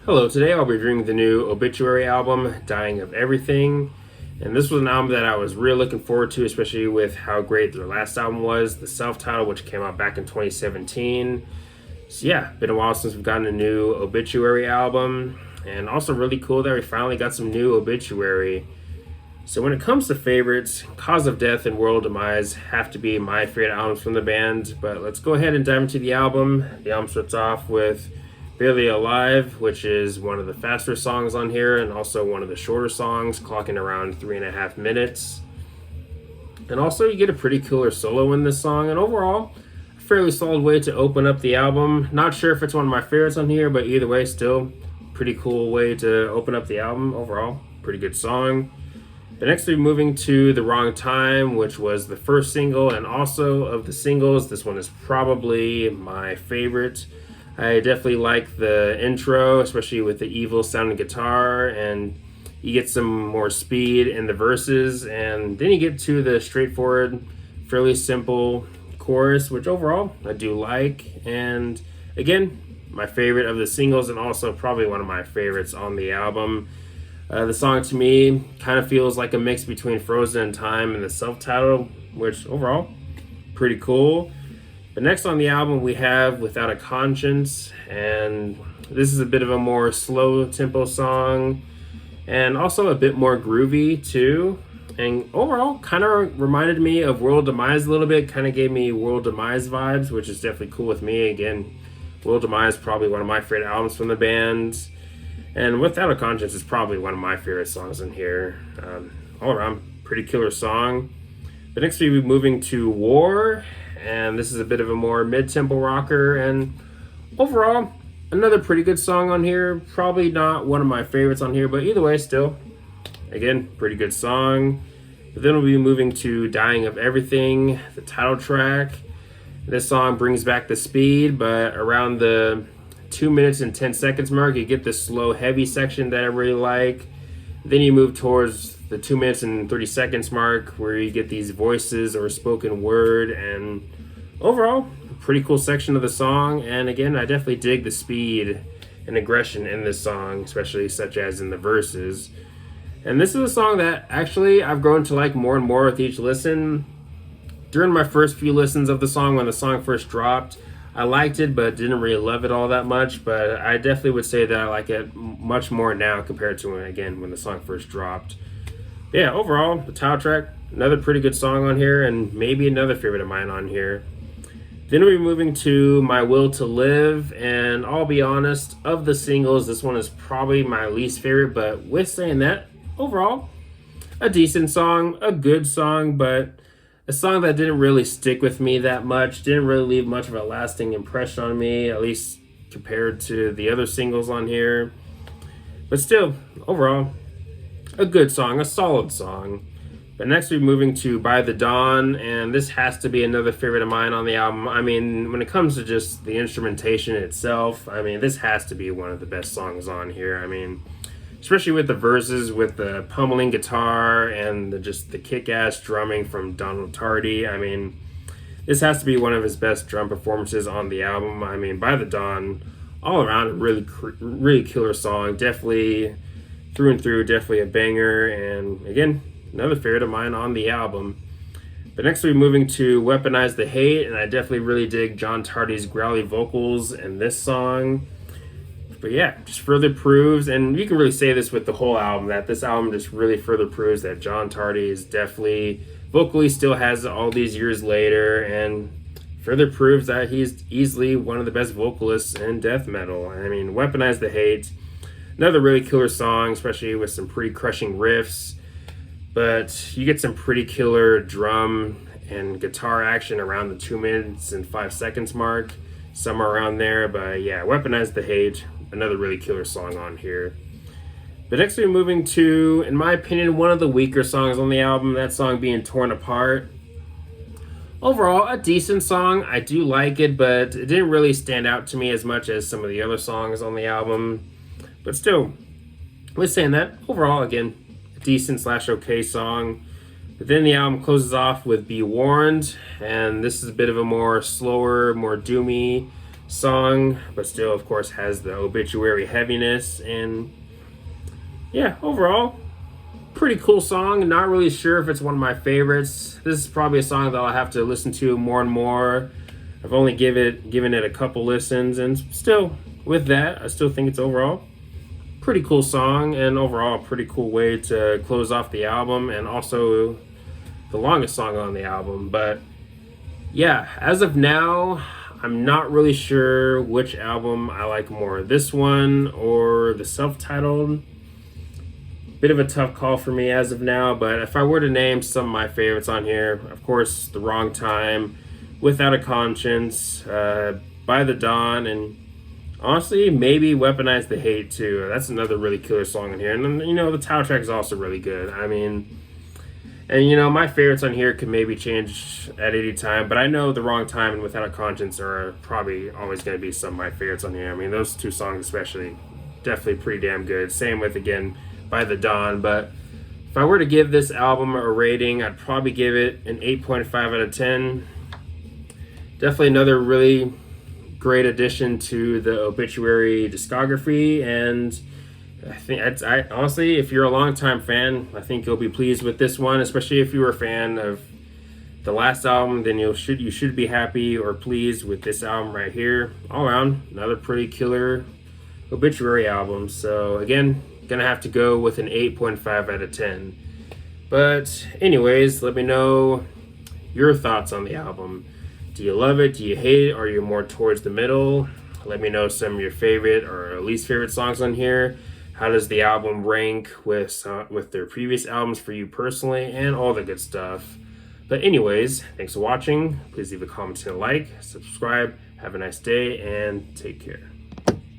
Hello, today I'll be reviewing the new Obituary album, Dying of Everything. And this was an album that I was really looking forward to, especially with how great their last album was, the self-titled, which came out back in 2017. So yeah, been a while since we've gotten a new Obituary album. And also really cool that we finally got some new Obituary. So when it comes to favorites, Cause of Death and World Demise have to be my favorite albums from the band. But let's go ahead and dive into the album. The album starts off with Barely Alive, which is one of the faster songs on here and also one of the shorter songs, clocking around 3.5 minutes. And also you get a pretty killer solo in this song, and overall, a fairly solid way to open up the album. Not sure if it's one of my favorites on here, but either way, still pretty cool way to open up the album overall. Pretty good song. The next we're moving to The Wrong Time, which was the first single, and also of the singles, this one is probably my favorite. I definitely like the intro, especially with the evil sounding guitar, and you get some more speed in the verses, and then you get to the straightforward, fairly simple chorus, which overall I do like. And again, my favorite of the singles, and also probably one of my favorites on the album. The song to me kind of feels like a mix between Frozen in Time and the self-titled, which overall, pretty cool. But next on the album we have Without a Conscience, and this is a bit of a more slow tempo song and also a bit more groovy too. And overall kind of reminded me of World Demise a little bit, kind of gave me World Demise vibes, which is definitely cool with me. Again, World Demise probably one of my favorite albums from the band, and Without a Conscience is probably one of my favorite songs in here. All around pretty killer song. But next we'll be moving to War, and this is a bit of a more mid-tempo rocker, and overall another pretty good song on here. Probably not one of my favorites on here, but either way, still again pretty good song. But then we'll be moving to Dying of Everything, the title track. This song brings back the speed, but around the 2 minutes and 10 seconds mark you get this slow heavy section that I really like. Then you move towards the 2 minutes and 30 seconds mark where you get these voices or spoken word, and overall a pretty cool section of the song. And again, I definitely dig the speed and aggression in this song, especially such as in the verses. And this is a song that actually I've grown to like more and more with each listen. During my first few listens of the song, when the song first dropped, I liked it but didn't really love it all that much. But I definitely would say that I like it much more now compared to when the song first dropped. Yeah, overall, the title track, another pretty good song on here, and maybe another favorite of mine on here. Then we'll be moving to My Will to Live, and I'll be honest, of the singles, this one is probably my least favorite, but with saying that, overall, a decent song, a good song, but a song that didn't really stick with me that much, didn't really leave much of a lasting impression on me, at least compared to the other singles on here. But still, overall, a good song, a solid song. But next we're moving to By the Dawn, and this has to be another favorite of mine on the album. I mean, when it comes to just the instrumentation itself, I mean, this has to be one of the best songs on here. I mean, especially with the verses, with the pummeling guitar and just the kick-ass drumming from Donald Tardy. I mean, this has to be one of his best drum performances on the album. I mean, By the Dawn, all around a really killer song. Definitely through and through, definitely a banger, and again, another favorite of mine on the album. But next we're moving to Weaponize the Hate, and I definitely really dig John Tardy's growly vocals in this song. But yeah, just further proves, and you can really say this with the whole album, that this album just really further proves that John Tardy is definitely vocally still has it all these years later, and further proves that he's easily one of the best vocalists in death metal. I mean, Weaponize the Hate, another really killer song, especially with some pretty crushing riffs. But you get some pretty killer drum and guitar action around the 2 minutes and 5 seconds mark, somewhere around there. But yeah, Weaponize the Hate, another really killer song on here. But next we're moving to, in my opinion, one of the weaker songs on the album, that song being Torn Apart. Overall, a decent song. I do like it, but it didn't really stand out to me as much as some of the other songs on the album. But still, with saying that, overall, again, a decent / okay song. But then the album closes off with Be Warned, and this is a bit of a more slower, more doomy song, but still, of course, has the Obituary heaviness. And yeah, overall, pretty cool song. Not really sure if it's one of my favorites. This is probably a song that I'll have to listen to more and more. I've only given it a couple listens, and still, with that, I still think it's overall pretty cool song, and overall a pretty cool way to close off the album, and also the longest song on the album. But yeah, as of now, I'm not really sure which album I like more, this one or the self-titled. Bit of a tough call for me as of now, but if I were to name some of my favorites on here, of course, The Wrong Time, Without a Conscience, By the Dawn, and honestly, maybe Weaponize the Hate too. That's another really killer song in here. And then, the title track is also really good. I mean, and my favorites on here could maybe change at any time, but I know The Wrong Time and Without a Conscience are probably always going to be some of my favorites on here. I mean, those two songs especially, definitely pretty damn good. Same with, again, By the Dawn. But if I were to give this album a rating, I'd probably give it an 8.5 out of 10. Definitely another really great addition to the Obituary discography, and I honestly, if you're a longtime fan, I think you'll be pleased with this one. Especially if you were a fan of the last album, then you should be happy or pleased with this album right here. All around, another pretty killer Obituary album. So again, gonna have to go with an 8.5 out of 10. But anyways, let me know your thoughts on the album. Do you love it? Do you hate it? Or are you more towards the middle? Let me know some of your favorite or least favorite songs on here. How does the album rank with their previous albums for you personally, and all the good stuff. But anyways, thanks for watching. Please leave a comment and a like, subscribe. Have a nice day, and take care.